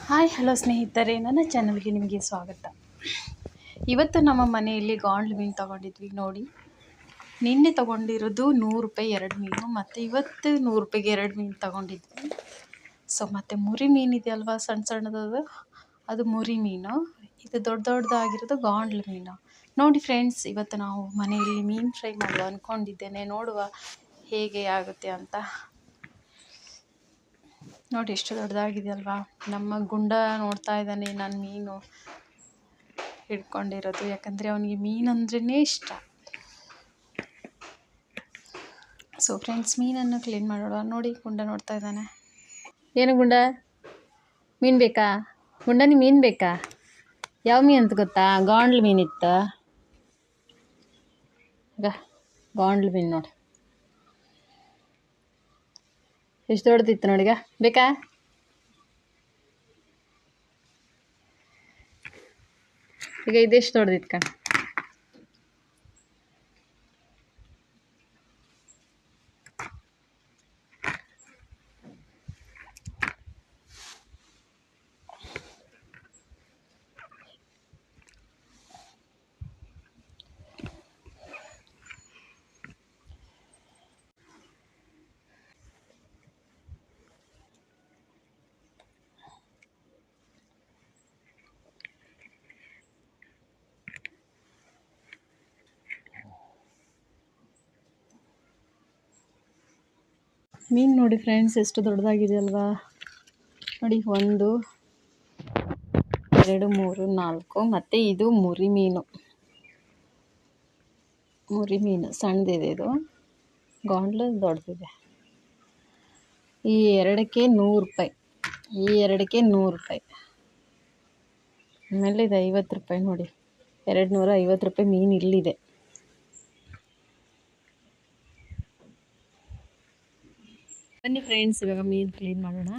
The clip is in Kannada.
ಹಾಯ್ ಹಲೋ ಸ್ನೇಹಿತರೆ, ನನ್ನ ಚಾನಲ್ಗೆ ನಿಮಗೆ ಸ್ವಾಗತ. ಇವತ್ತು ನಮ್ಮ ಮನೆಯಲ್ಲಿ ಗಾಂಡ್ಲು ಮೀನು ತೊಗೊಂಡಿದ್ವಿ ನೋಡಿ. ನಿನ್ನೆ ತೊಗೊಂಡಿರೋದು 100 ರೂಪಾಯಿ 2 ಮೀನು, ಮತ್ತು ಇವತ್ತು 100 ರೂಪಾಯಿಗೆ 2 ಮೀನು ತೊಗೊಂಡಿದ್ವಿ. ಸೊ ಮತ್ತು ಮುರಿ ಮೀನಿದೆ ಅಲ್ವಾ, ಸಣ್ಣ ಸಣ್ಣದದು, ಅದು ಮುರಿ ಮೀನು. ಇದು ದೊಡ್ಡ ದೊಡ್ಡದಾಗಿರೋದು ಗಾಂಡ್ಲು ಮೀನು. ನೋಡಿ ಫ್ರೆಂಡ್ಸ್, ಇವತ್ತು ನಾವು ಮನೆಯಲ್ಲಿ ಮೀನು ಫ್ರೈ ಮಾಡುವ ಅಂದ್ಕೊಂಡಿದ್ದೇನೆ. ನೋಡುವ ಹೇಗೆ ಆಗುತ್ತೆ ಅಂತ. ನೋಡಿ ಎಷ್ಟು ದೊಡ್ಡದಾಗಿದೆ ಅಲ್ವಾ. ನಮ್ಮ ಗುಂಡ ನೋಡ್ತಾ ಇದ್ದಾನೆ ನಾನು ಮೀನು ಹಿಡ್ಕೊಂಡಿರೋದು, ಯಾಕಂದರೆ ಅವನಿಗೆ ಮೀನು ಅಂದ್ರೇ ಇಷ್ಟ. ಸೊ ಫ್ರೆಂಡ್ಸ್, ಮೀನನ್ನು ಕ್ಲೀನ್ ಮಾಡೋಣ. ನೋಡಿ, ಗುಂಡ ನೋಡ್ತಾ ಇದ್ದಾನೆ. ಏನು ಗುಂಡ, ಮೀನು ಬೇಕಾ? ಗುಂಡನಿ ಮೀನು ಬೇಕಾ? ಯಾವ ಮೀನು ಅಂತ ಗೊತ್ತಾ? ಗಾಂಡ್ಲು ಮೀನಿತ್ತು. ಈಗ ಗಾಂಡ್ಲು ಮೀನು ನೋಡಿ, ಎಷ್ಟು ದೊಡ್ಡದಿತ್ತು ನೋಡಿಗ. ಬೇಕಾ? ಈಗ ಇದೆಷ್ಟು ದೊಡ್ಡದಿತ್ತು ಕಣ. ಮೀನು ನೋಡಿ ಫ್ರೆಂಡ್ಸ್, ಎಷ್ಟು ದೊಡ್ಡದಾಗಿದೆ ಅಲ್ವಾ. ನೋಡಿ, 1 2 3 4, ಮತ್ತು ಇದು ಮುರಿ ಮೀನು. ಮುರಿ ಮೀನು ಸಣ್ಣದಿದೆ, ಇದು ಗಾಂಡ್ಲು ದೊಡ್ಡದಿದೆ. ಈ ಎರಡಕ್ಕೆ 100 ರೂಪಾಯಿ, ಈ ಎರಡಕ್ಕೆ 100 ರೂಪಾಯಿ. ಆಮೇಲೆ ಇದು 50 ರೂಪಾಯಿ. ನೋಡಿ, 250 ರೂಪಾಯಿ ಮೀನು ಇಲ್ಲಿದೆ. ಬನ್ನಿ ಫ್ರೆಂಡ್ಸ್, ಇವಾಗ ಮೀನು ಕ್ಲೀನ್ ಮಾಡೋಣ.